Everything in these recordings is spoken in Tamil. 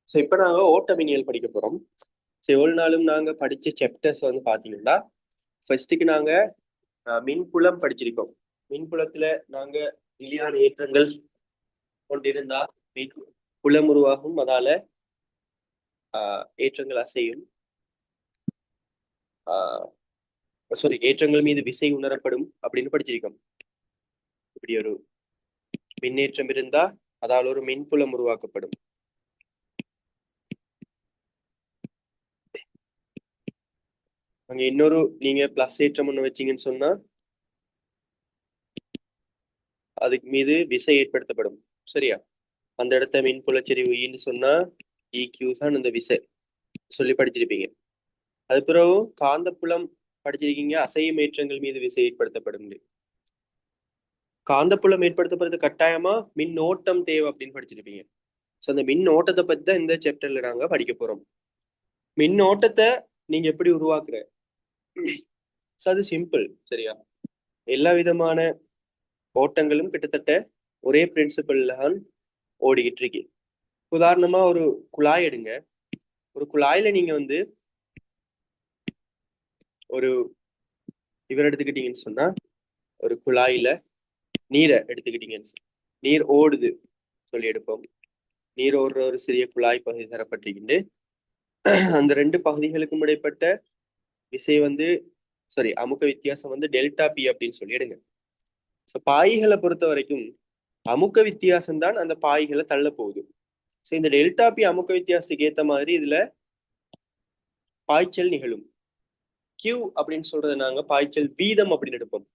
ஸோ இப்போ நாங்கள் ஓட்டமினியல் படிக்க போகிறோம். ஸோ எவ்வளோ நாளும் நாங்கள் படித்த சாப்டர்ஸ் வந்து பார்த்தீங்கன்னா, ஃபர்ஸ்ட்டுக்கு நாங்கள் மின்புலம் படிச்சிருக்கோம். மின்புலத்தில் நாங்கள் நிலையான ஏற்றங்கள் கொண்டிருந்தா மின் புலம் உருவாகும், அதால ஏற்றங்கள் அசையும். சாரி, ஏற்றங்கள் மீது விசை உணரப்படும் அப்படின்னு படிச்சிருக்கோம். இப்படி ஒரு மின்னேற்றம் இருந்தா அதால் ஒரு மின்புலம் உருவாக்கப்படும். அங்க இன்னொரு நீங்க பிளஸ் ஏற்றம் ஒண்ணு வச்சீங்கன்னு சொன்னா அதுக்கு மீது விசை ஏற்படுத்தப்படும். சரியா? அந்த இடத்த மின்புலச்செறிவு ஈன்னு சொன்னா EQ தான் இந்த விசை சொல்லி படிச்சிருப்பீங்க. அது பிறகு காந்தப்புலம் படிச்சிருக்கீங்க, அசையும் ஏற்றங்கள் மீது விசை ஏற்படுத்தப்படும். காந்தப்புலம் ஏற்படுத்தப்படுறது கட்டாயமா மின்னோட்டம் தேவை அப்படின்னு படிச்சிருப்பீங்க. ஸோ அந்த மின்னோட்டத்தை பத்தி தான் இந்த சாப்டர்ல நாங்க படிக்க போறோம். மின்னோட்டத்தை நீங்க எப்படி உருவாக்குற? ஸோ அது சிம்பிள். சரியா? எல்லா விதமான ஓட்டங்களும் கிட்டத்தட்ட ஒரே பிரின்சிபல்ல தான் ஓடிக்கிட்டு இருக்கு. உதாரணமா ஒரு குழாய் எடுங்க. ஒரு குழாயில நீங்க வந்து ஒரு இவர் எடுத்துக்கிட்டீங்கன்னு சொன்னா, ஒரு குழாயில நீரை எடுத்துக்கிட்டீங்கன்னு சொன்னா, நீர் ஓடுது சொல்லி எடுப்போம். நீர் ஓடுற ஒரு சிறிய குழாய் பகுதி தரப்பட்டிருக்கிண்டு. அந்த ரெண்டு பகுதிகளுக்கும் இடைப்பட்ட விசை வந்து சாரி அமுக்க வித்தியாசம் வந்து டெல்டா பி அப்படின்னு சொல்லி எடுங்க. ஸோ பாய்களை பொறுத்த வரைக்கும் அமுக்க வித்தியாசம் தான் அந்த பாய்களை தள்ள போகுது. ஸோ இந்த டெல்டா பி அமுக்க வித்தியாசத்துக்கு ஏற்ற மாதிரி இதுல பாய்ச்சல் நிகழும். கியூ அப்படின்னு சொல்றது நாங்க பாய்ச்சல் வீதம் அப்படின்னு எடுப்போம்.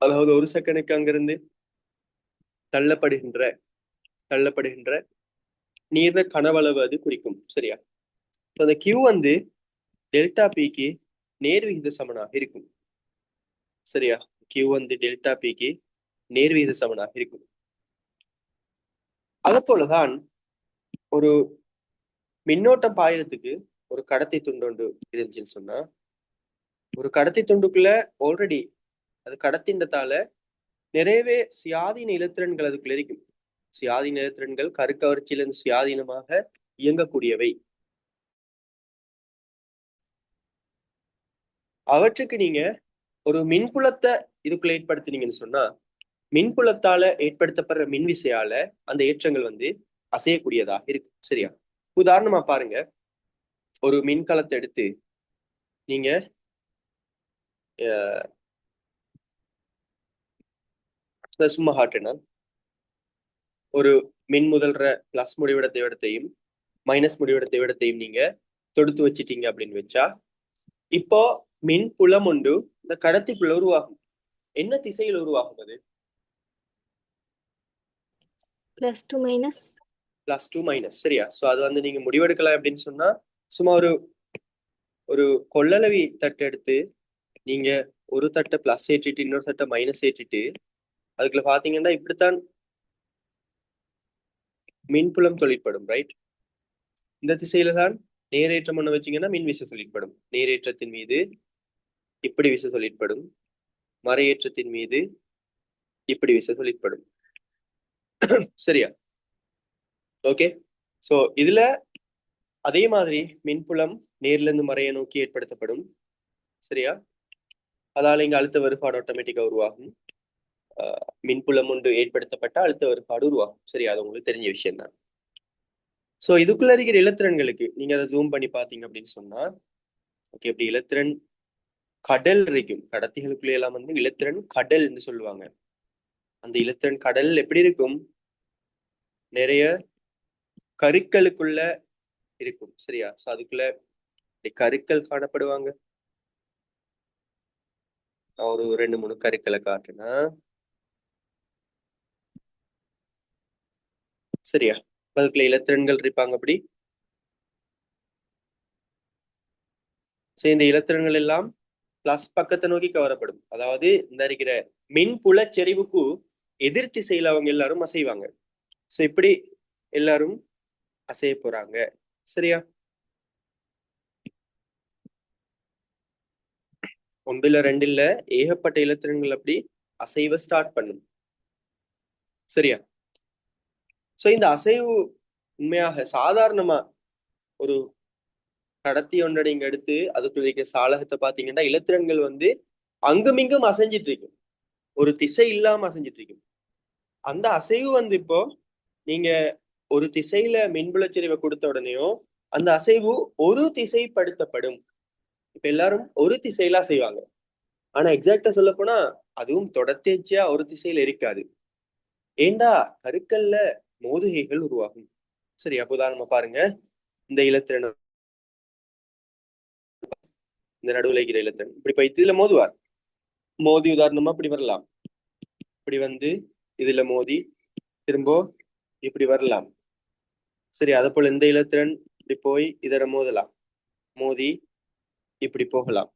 அதாவது ஒரு செகண்டுக்கு அங்கிருந்து தள்ளப்படுகின்ற தள்ளப்படுகின்ற நீர கனவளவு அது குறிக்கும். சரியா? அந்த கியூ வந்து டெல்டா பிக்கு நேர்விகித சமனாக இருக்கும். சரியா? கியூ வந்து டெல்டா பிக்கு நேர்விகித சமனாக இருக்கும். அது போலதான் ஒரு மின்னோட்டம் பாயறதுக்கு ஒரு கடத்தி துண்டு ஒன்று இருந்துச்சுன்னு சொன்னா, ஒரு கடத்தி துண்டுக்குள்ள ஆல்ரெடி அது கடத்தின்றதால நிறையவே சுயாதீன இலத்திரன்கள் அதுக்குள்ள இருக்கும். சுயாதீன இலத்திரன்கள் கருக்கவர்ச்சியிலிருந்து சுயாதீனமாக இயங்கக்கூடியவை. அவற்றுக்கு நீங்க ஒரு மின்புலத்தை இதுக்குள்ள ஏற்படுத்தினீங்கன்னு சொன்னா, மின்புலத்தால ஏற்படுத்தப்படுற மின் விசையால அந்த ஏற்றங்கள் வந்து அசையக்கூடியதாக இருக்கு. சரியா? உதாரணமா பாருங்க, ஒரு மின்கலத்தை எடுத்து நீங்க சும்மா ஹாட்டுனா ஒரு மின் முதல்ற பிளஸ் முடிவிடத்தை விடத்தையும் மைனஸ் முடிவிடத்தை விடத்தையும் நீங்க தொடுத்து வச்சிட்டீங்க அப்படின்னு வச்சா, இப்போ மின் புலம் உண்டு இந்த கடத்திக்குள்ள உருவாகும். என்ன திசையில் உருவாகும்? அது plus to minus. Plus to minus. சரியா? ஸோ அது வந்து நீங்க முடிவெடுக்கலாம் அப்படின்னு சொன்னா, சும்மா ஒரு ஒரு கொள்ளளவி தட்டு எடுத்து நீங்க ஒரு தட்டை பிளஸ் ஏற்றிட்டு இன்னொரு தட்டை மைனஸ் ஏற்றிட்டு அதுக்குள்ள பாத்தீங்கன்னா இப்படித்தான் மின்புலம் தொழிற்படும். ரைட்? இந்த திசையில தான் நேரேற்றம் ஒண்ணு வச்சீங்கன்னா மின் விசை தொழிற்படும். நேரேற்றத்தின் மீது இப்படி விசை தொழிற்படும், மறையேற்றத்தின் மீது இப்படி விசை தொழிற்படும். சரியா? ஓகே. சோ இதுல அதே மாதிரி மின்புலம் நேர்ல இருந்து மறைய நோக்கி ஏற்படுத்தப்படும். சரியா? அதால இங்க அழுத்த வேறுபாடு ஆட்டோமேட்டிக்கா உருவாகும். மின்புலம் ஒன்று ஏற்படுத்தப்பட்ட அழுத்த வேறுபாடு உருவாகும். சரி, அது உங்களுக்கு தெரிஞ்ச விஷயம் தான். சோ இதுக்குள்ள இருக்கிற இலத்திரன்களுக்கு நீங்க அதை ஜூம் பண்ணி பாத்தீங்க அப்படின்னு சொன்னா, ஓகே, இப்படி இலத்திரன் கடல் இருக்கும். கடத்திகளுக்குள்ள எல்லாம் வந்து இலத்திரன் கடல் என்று சொல்லுவாங்க. அந்த இலத்திரன் கடல் எப்படி இருக்கும்? நிறைய கருக்களுக்குள்ள இருக்கும். சரியா? சோ அதுக்குள்ள கருக்கள் காணப்படுவாங்க. நான் ஒரு 2-3 கருக்களை காட்டுனா, சரியா? அதுக்குள்ள இலத்திரன்கள் இருப்பாங்க. அப்படி இந்த இலத்திரன்கள் எல்லாம் பிளஸ் பக்கத்தை நோக்கி கவரப்படும். அதாவது இந்த இருக்கிற மின் புலச்செறிவுக்கு எதிர் திசையில அவங்க எல்லாரும் அசைவாங்க. சோ இப்படி எல்லாரும் அசைய போறாங்க. சரியா? ஒன்றுல ரெண்டுல ஏகப்பட்ட இலத்திரன்கள் அப்படி அசைவை ஸ்டார்ட் பண்ணும். சரியா? சோ இந்த அசைவு உண்மையாக சாதாரணமா ஒரு கடத்தி ஒன்றை நீங்க எடுத்து அதுக்குள்ள இருக்க சாளகத்தை பாத்தீங்கன்னா இலத்திரன்கள் வந்து அங்குமிங்கும் அசைஞ்சிட்டு இருக்கும், ஒரு திசை இல்லாம அசைஞ்சிட்டு இருக்கும். அந்த அசைவு வந்து இப்போ நீங்க ஒரு திசையில மின்புலச்சரிவை கொடுத்த உடனேயோ அந்த அசைவு ஒரு திசைப்படுத்தப்படும். இப்ப எல்லாரும் ஒரு திசையில செய்வாங்க, ஆனா எக்ஸாக்டா சொல்ல போனா அதுவும் தொடர்த்தேர்ச்சியா ஒரு திசையில இருக்காது. ஏண்டா கருக்கல்ல மோதுகைகள் உருவாகும். சரி, அப்போ உதாரணமா பாருங்க, இந்த இலத்திரன் இந்த நடுவுல இருக்கிற இலத்திரன் இப்படி போய் இதுல மோதுவார். மோதி உதாரணமா இப்படி வரலாம், இப்படி வந்து இதுல மோதி திரும்ப இப்படி வரலாம். சரி, அதை போல இந்த இலத்திரன் இப்படி போய் இதர மோதலாம், மோதி இப்படி போகலாம்.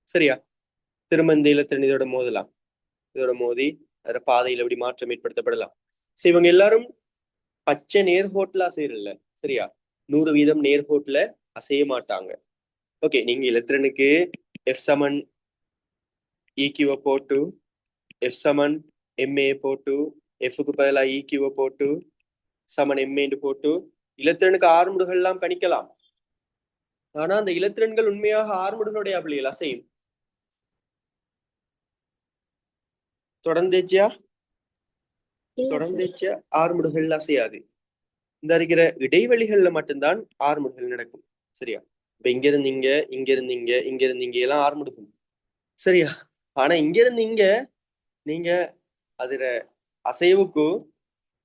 சரியா, திரும்ப இந்த இலத்திரன் இதோட மோதலாம், இதோட மோதி அதோட பாதையில இப்படி மாற்றம் ஏற்படுத்தப்படலாம். சரி, இவங்க எல்லாரும் பச்சை நேர்கோட்டுல அசையறல. சரியா, 100% நேர்கோட்டுல அசைய மாட்டாங்க. ஓகே, நீங்க இலத்திரனுக்கு F சமன் EQ போட்டு F சமன் MA போட்டு Fக்கு பதிலாக EQ போட்டு சமன் MA போட்டு இலத்திரனுக்கு ஆர்முடுகள் எல்லாம் கணிக்கலாம். ஆனா அந்த இலத்திரன்கள் உண்மையாக ஆர்முடுகளுடைய அப்படியில் அசையும். தொடர்ந்தேச்சியா தொடர்ந்தேச்சியா ஆர்முடுகள் அசையாது. இந்த இருக்கிற இடைவெளிகள்ல மட்டும்தான் ஆர்முடுகள் நடக்கும். சரியா, இப்ப இங்க இருந்தீங்க இங்க இருந்தீங்க இங்க இருந்தீங்க எல்லாம் ஆர்முடுகும். சரியா, ஆனா இங்க இருந்தீங்க நீங்க அதுல அசைவுக்கு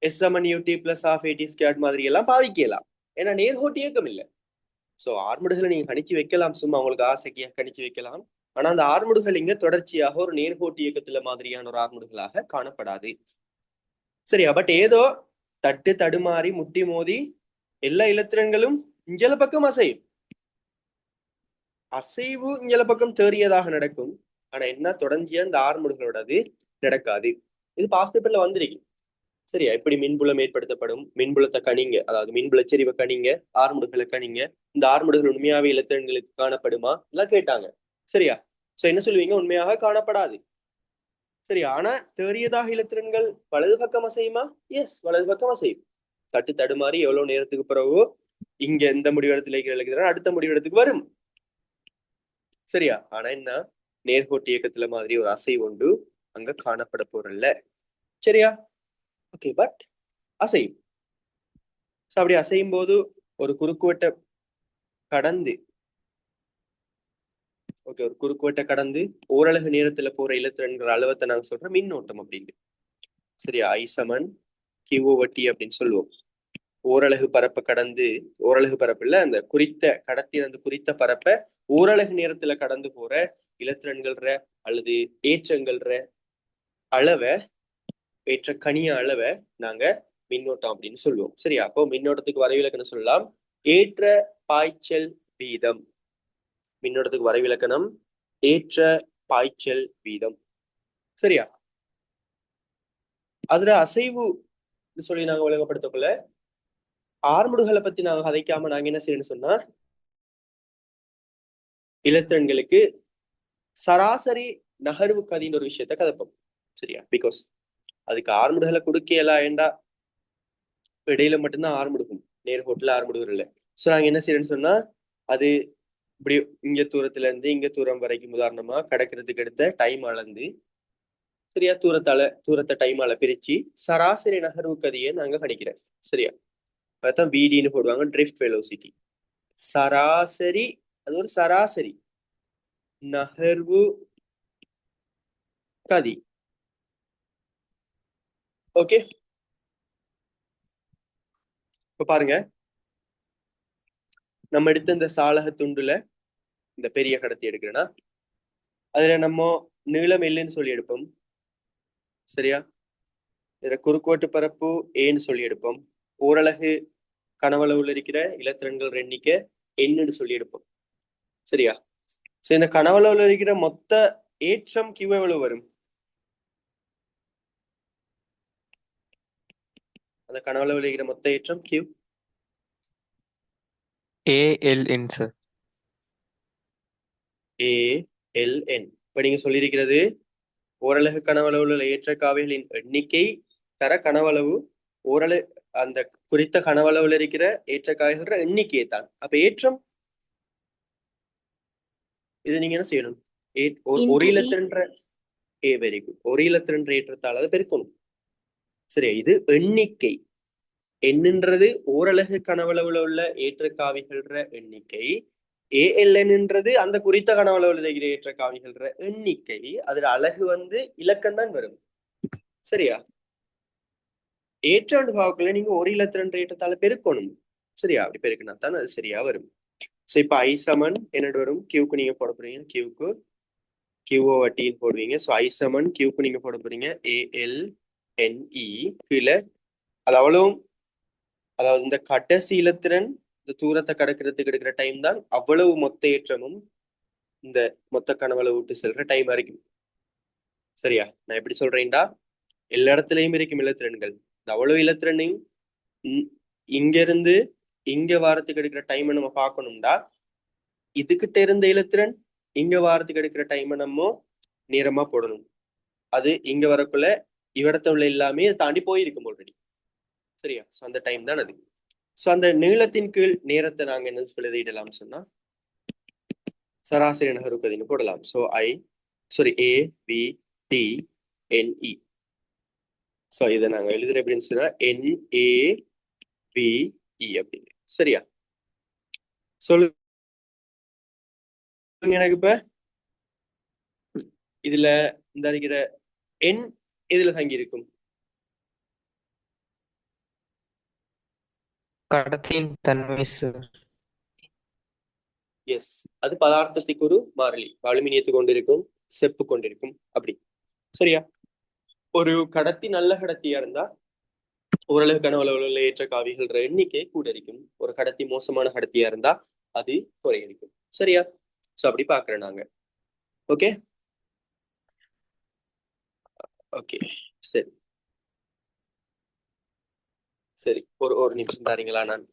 S சமன் UT plus half AT squared மாதிரி எல்லாம் பாவிக்கலாம். ஏன்னா நேர்கோட்டு இயக்கம் இல்லை. சோ ஆர்முடுகளை நீங்க கணிச்சு வைக்கலாம், சும்மா உங்களுக்கு ஆசைக்கு கணிச்சு வைக்கலாம். ஆனா அந்த ஆர்முடுகள் இங்க தொடர்ச்சியாக ஒரு நேர்கோட்டு இயக்கத்துல மாதிரியான ஒரு ஆர்முடுகளாக காணப்படாது. சரியா, பட் ஏதோ தட்டு தடுமாறி முட்டி மோதி எல்லா இலத்திரன்களும் இஞ்சல பக்கம் அசையும். அசைவு இஞ்சல பக்கம் தேறியதாக நடக்கும். ஆனா என்ன தொடர்ச்சியா இந்த ஆர்முடுகளோட அது நடக்காது. இது பாஸ்ட் பேப்பர்ல வந்திருக்கு. சரியா, இப்படி மின்புலம் ஏற்படுத்தப்படும், மின்புலத்தை கணிங்க, அதாவது மின்புல செறிவை கணிங்க, ஆர்முடுகளை கணிங்க, இந்த ஆர்முடுகள் உண்மையாவே இலத்திரன்களுக்கு காணப்படுமா எல்லாம் கேட்டாங்க. சரியா, சோ என்ன சொல்லுவீங்க, உண்மையாக காணப்படாது. சரி, ஆனா தேறியதாக இலத்திரன்கள் வலது பக்கம் அசையுமா? எஸ், வலது பக்கம் அசையும். தட்டு தடுமாறி எவ்வளவு நேரத்துக்கு பிறகு இங்க எந்த முடிவெடுத்துல இருக்கிற அடுத்த முடிவெடுத்துக்கு வரும். சரியா, ஆனா என்ன நேர்கோட்டு இயக்கத்துல மாதிரி ஒரு அசை ஒன்று அங்க காணப்பட போறல்ல. சரியா, ஓகே, பட் அசையும். அப்படி அசையும் போது ஒரு குறுக்குவெட்ட கடந்து ஒரு குறுக்குவெட்ட கடந்து ஓரளவு நேரத்துல போற இலத்திரன்கிற அளவத்தை நாங்க சொல்றோம் மின்னோட்டம் அப்படின்னு. சரியா, I சமன் QOT அப்படின்னு சொல்லுவோம். ஓரலகு பரப்பை கடந்து, ஓரலகு பரப்பு இல்ல, அந்த குறித்த கடத்தின் அந்த குறித்த பரப்பை ஓரலகு நேரத்துல கடந்து போற இலத்திரன்கள்ற அல்லது ஏற்றங்கள்ற அளவை, ஏற்ற கணிய அளவை நாங்க மின்னோட்டம் அப்படின்னு சொல்லுவோம். சரியா, அப்போ மின்னோட்டத்துக்கு வரைவிலக்கணம் சொல்லலாம் ஏற்ற பாய்ச்சல் வீதம். மின்னோட்டத்துக்கு வரைவிலக்கணம் ஏற்ற பாய்ச்சல் வீதம். சரியா, அதுல அசைவு சொல்லி நாங்க ஒழுங்கப்படுத்தக்குள்ள ஆர்முடுகளை பத்தி நாங்க கதைக்காம நாங்க என்ன செய்யணும்னு சொன்னா இலத்திரன்களுக்கு சராசரி நகர்வு கதின்னு ஒரு விஷயத்த கதைப்போம். சரியா, பிகாஸ் அதுக்கு ஆர்முடுகளை கொடுக்கலாம். ஏண்டா இடையில மட்டும்தான் ஆர்முடுகும், நேர்கோட்டுல ஆர்முடுகள் இல்லை. சோ நாங்க என்ன செய்யணும்னு சொன்னா அது இப்படி இங்க தூரத்துல இருந்து இங்க தூரம் வரைக்கும் உதாரணமா கடக்கிறதுக்கு எடுத்த டைம் அளந்து, சரியா, தூரத்தை டைமால பிரிச்சு சராசரி நகர்வு கதியை நாங்க கணிக்கிறேன். சரியா, அதான் VDன்னு போடுவாங்க, ட்ரிஃப்ட் வெலோசிட்டி. சராசரி, அது ஒரு சராசரி நகர்வு கதி. ஓகே, இப்ப பாருங்க, நம்ம எடுத்த இந்த சாளக துண்டுல இந்த பெரிய கடத்தி எடுக்கிறேன்னா அதுல நம்ம நீளம் எல்லுன்னு சொல்லி எடுப்போம். சரியா, இதுல குறுக்குவெட்டு பரப்பு ஏன்னு சொல்லி எடுப்போம். ஓரலகு கனவளவுல இருக்கிற இலத்திரன்கள் எண்ணிக்கை என்னன்னு சொல்லி எடுப்போம். சரியா, சரி, இந்த கனவளவுல இருக்கிற மொத்த ஏற்றம் Q எவ்வளவு வரும்? அந்த கனவளவுல இருக்கிற மொத்த ஏற்றம் Q ALN சார். ALN. இப்ப நீங்க சொல்லியிருக்கிறது ஓரலகு கனவளவுல ஏற்ற காவைகளின் எண்ணிக்கை தர கனவளவு ஓரலகு அந்த குறித்த கனவளவில் இருக்கிற ஏற்ற காய்கின்ற எண்ணிக்கையை தான். அப்ப ஏற்றம் இது நீங்க என்ன செய்யணும்? ஒரு Into E. இலத்திரன்ற வெரி குட். ஒரு இலத்திரன்ற ஏற்றத்தால் அதை பெருக்கணும். சரியா? இது எண்ணிக்கை. எண்ணுன்றது ஓரலகு கனவளவுல உள்ள ஏற்ற காவிகள்ற எண்ணிக்கை. ALNன்றது அந்த குறித்த கனவளவுல இருக்கிற ஏற்ற காவிகள்ற எண்ணிக்கை. அதுல அலகு இலக்கம் தான் வரும். சரியா? ஏற்றாண்டு பாவக்குள்ள நீங்க ஒரு இலத்திரன்ற ஏற்றத்தால பெருக்கணும். சரியா? அப்படி பெருக்கினா தான் அது சரியா வரும். சோ இப்ப I சமன் என்னோட வரும்? கியூக்கு நீங்க போட போறீங்க. கியூக்கு QOVTன்னு போடுவீங்க. ஸோ I சமன் கியூக்கு நீங்க போட போறீங்க ALNE. கீழே அது அவ்வளவும், அதாவது இந்த கடைசி இலத்திரன் இந்த தூரத்தை கடக்கிறதுக்கு எடுக்கிற டைம் தான் அவ்வளவு மொத்த ஏற்றமும் இந்த மொத்த கனவளவு விட்டு செல்ற டைம் வரைக்கும். சரியா? நான் எப்படி சொல்றேன்டா, எல்லா இடத்துலயும் இருக்கும் இலத்திரன்கள். இந்த அவ்வளவு இலத்திரனையும் இங்க இருந்து இங்க வாரத்துக்கு எடுக்கிற டைமை நம்ம பார்க்கணும்டா, இதுகிட்ட இருந்த இலத்திரன் இங்க வாரத்துக்கு எடுக்கிற டைமை நம்ம நேரமா போடணும். அது இங்க வரக்குள்ள இவ்விடத்த உள்ள எல்லாமே தாண்டி போயிருக்கும் ஆல்ரெடி. சரியா? ஸோ அந்த டைம் தான் அது. ஸோ அந்த நீளத்தின் கீழ் நேரத்தை நாங்க என்ன எழுதிடலாம் சொன்னா, சராசரி நகருக்கதின்னு போடலாம். So AVTNE. ஸோ இதை நாங்க எழுதுற எப்படின்னு சொன்னா NAVE அப்படின்னு. சரியா? சொல்லுங்க எனக்கு இப்ப இதுல இந்த இருக்கிற எண் எதுல தங்கி இருக்கும்? கடத்தியின் தன்மை சார். எஸ், அது பதார்த்தத்துக்கு ஒரு மாறிலி. அலுமினியத்து கொண்டிருக்கும், செப்பு கொண்டிருக்கும், அப்படி. சரியா? ஒரு கடத்தி நல்ல கடத்தியா இருந்தா ஓரளவு கனவளவுல ஏற்ற காவிகள்ற எண்ணிக்கை கூட இருக்கும். ஒரு கடத்தி மோசமான கடத்தியா இருந்தா அது குறையடிக்கும். சரியா? சோ அப்படி பாக்குறோம் நாங்க. ஓகே ஓகே சரி சரி, ஒரு நிமிஷம் தாரீங்களா? நான்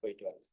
போயிட்டு வரேன்.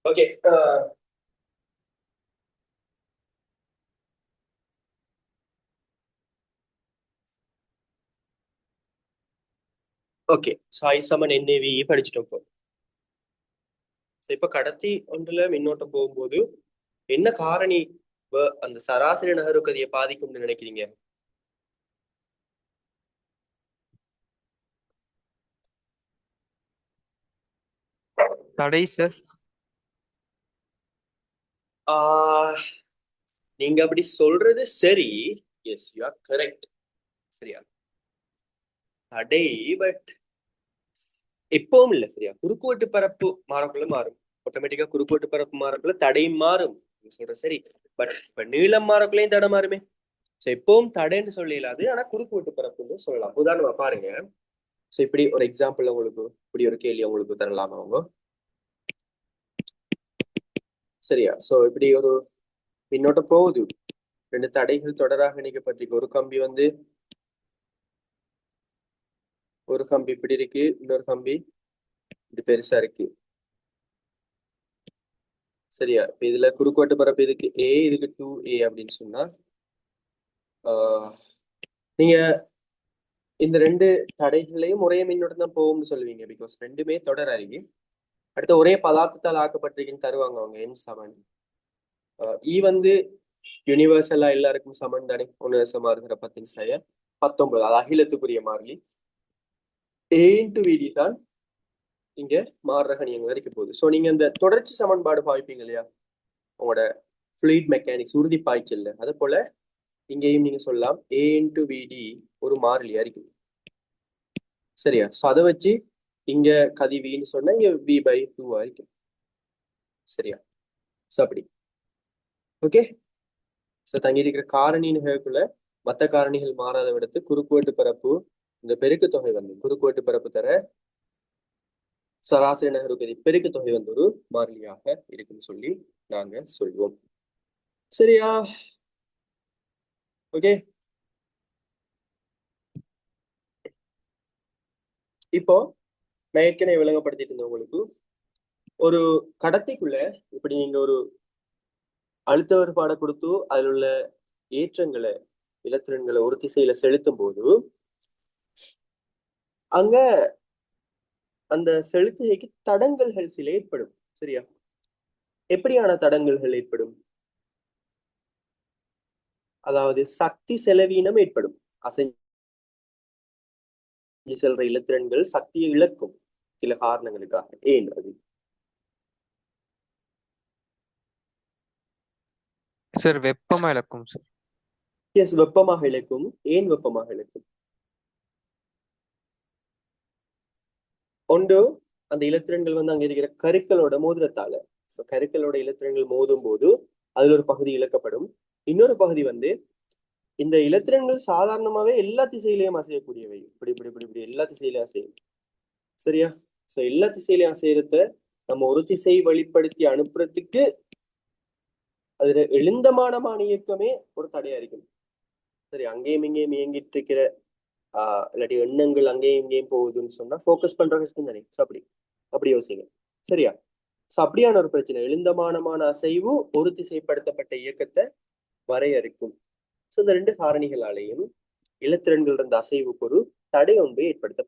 ஓகே ஓகே ஸோ I சமன் NAVE படிச்சுட்டோம் இப்போ. இப்ப கடத்தி ஒன்றுல மின்னோட்டம் போகும்போது என்ன காரணி அந்த சராசரி நகர்வுக்கதியை பாதிக்கும்னு நினைக்கிறீங்க? தடை சார். நீங்க அப்படி சொல்றது சரி. Yes, you are correct. சரியா? தடை, பட் எப்பவும் இல்ல. சரியா? குறுக்குவெட்டு பரப்பு மாறக்குள்ள மாறும். ஆட்டோமேட்டிக்கா குறுக்குவெட்டு பரப்பு மாறக்குள்ள தடையும் மாறும். நீங்க சொல்ற சரி. பட் இப்ப நீளம் மாறக்குள்ளேயும் தடை மாறுமே. சோ எப்பவும் தடைன்னு சொல்ல இயலாது. ஆனா குறுக்குவெட்டு பரப்புன்னு சொல்லலாம். உதாரணமா பாருங்க. சோ இப்படி ஒரு எக்ஸாம்பிள் உங்களுக்கு, இப்படி ஒரு கேள்வி உங்களுக்கு தரலாமா அவங்க? சரியா? சோ இப்படி ஒரு மின்னோட்டம் போகுது. 2 தடைகள் தொடராக இணைக்கப்பட்டிருக்கு. ஒரு கம்பி இப்படி இருக்கு, இன்னொரு கம்பி இப்படி பெருசா இருக்கு. சரியா? இப்ப இதுல குறுக்குவெட்டு பரப்பு இதுக்கு A, இதுக்கு 2A அப்படின்னு சொன்னா நீங்க இந்த 2 தடைகளையும் ஒரே மின்னோட்டம் தான் போகும்னு சொல்லுவீங்க. பிகாஸ் ரெண்டுமே தொடர் அருகே. அடுத்து ஒரே பதார்த்தத்தால் ஆக்கப்பட்டிருக்குன்னு தருவாங்க அவங்க. என் சமன் E வந்து யூனிவர்சலா எல்லாருக்கும் சமன் தானே. 1/10⁻19 அது அகிலத்துக்குரிய மாறிலி. A into VD தான் இங்க மாறுறகணியம் வரைக்கும் போகுது. சோ நீங்க இந்த தொடர்ச்சி சமன்பாடு பாய்ப்பீங்க இல்லையா உங்களோட ஃப்ளூயிட் மெக்கானிக்ஸ் உறுதி பாய்ச்சல்ல, அது போல இங்கேயும் நீங்க சொல்லலாம் A into VD ஒரு மாறிலியா இருக்கு. சரியா? சோ அதை வச்சு இங்க கதி வின்னு சொன்னா இங்க V/2 இருக்கு. சரியா? சோ அப்படி ஓகே. சோ தங்கி இருக்கிற காரணி நிகழ்வுக்குள்ள மற்ற காரணிகள் மாறாத விடத்து குறுக்குவெட்டு பரப்பு இந்த பெருக்கு தொகை வந்து குறுக்குவெட்டு பரப்பு தர சராசரி நகர்வுக்கதி பெருக்கு தொகை வந்து ஒரு மாறிலியாக இருக்குன்னு சொல்லி நாங்க சொல்வோம். சரியா? ஓகே. இப்போ நான் ஏற்கனவே விளங்கப்படுத்திட்டு இருந்தேன் உங்களுக்கு. ஒரு கடத்திக்குள்ள இப்படி நீங்க ஒரு அழுத்த வேறுபாடை கொடுத்து அதுல உள்ள ஏற்றங்களை இலத்திரன்களை ஒரு திசையில செலுத்தும் போது அங்க அந்த செலுத்துகைக்கு தடங்கல்கள் சில ஏற்படும். சரியா? எப்படியான தடங்கல்கள் ஏற்படும்? அதாவது சக்தி செலவீனம் ஏற்படும். அசைஞ்சு செல்ற இலத்திரன்கள் சக்தியை இழக்கும் சில காரணங்களுக்காக. ஏன் அது? சார் வெப்பமா இழக்கும் சார். எஸ், வெப்பமாக இழக்கும். ஏன் வெப்பமாக இழக்கும்? ஒன்று, அந்த இலத்திரன்கள் வந்து அங்க இருக்கிற கருக்களோட மோதிரத்தால. கருக்களோட இலத்திரன்கள் மோதும் போது அதுல ஒரு பகுதி இழக்கப்படும். இன்னொரு பகுதி வந்து இந்த இலத்திரன்கள் சாதாரணமாவே எல்லா திசையிலையும் அசையக்கூடியவை. இப்படி இப்படி இப்படி இப்படி எல்லா திசையிலையும் அசையும். சரியா? சோ எல்லா திசையிலையும் அசையறத நம்ம ஒரு திசை வெளிப்படுத்தி அனுப்புறதுக்கு அதுல எழுந்தமானமான இயக்கமே ஒரு தடையா இருக்கும். சரி, அங்கேயும் இங்கேயும் இயங்கிட்டு இருக்கிற இல்லாட்டி எண்ணங்கள் அங்கேயும் இங்கேயும் போகுதுன்னு சொன்னா ஃபோக்கஸ் பண்ற கஷ்டம் தானே. ஸோ அப்படி யோசிங்க. சரியா? ஸோ அப்படியான ஒரு பிரச்சனை, எழுந்தமானமான அசைவு ஒரு திசைப்படுத்தப்பட்ட இயக்கத்தை வரையறுக்கும். ஸோ இந்த 2 காரணிகளாலேயும் இலத்திரன்கள் இருந்த அசைவுக்கு ஒரு தடை ஒன்று ஏற்படுத்த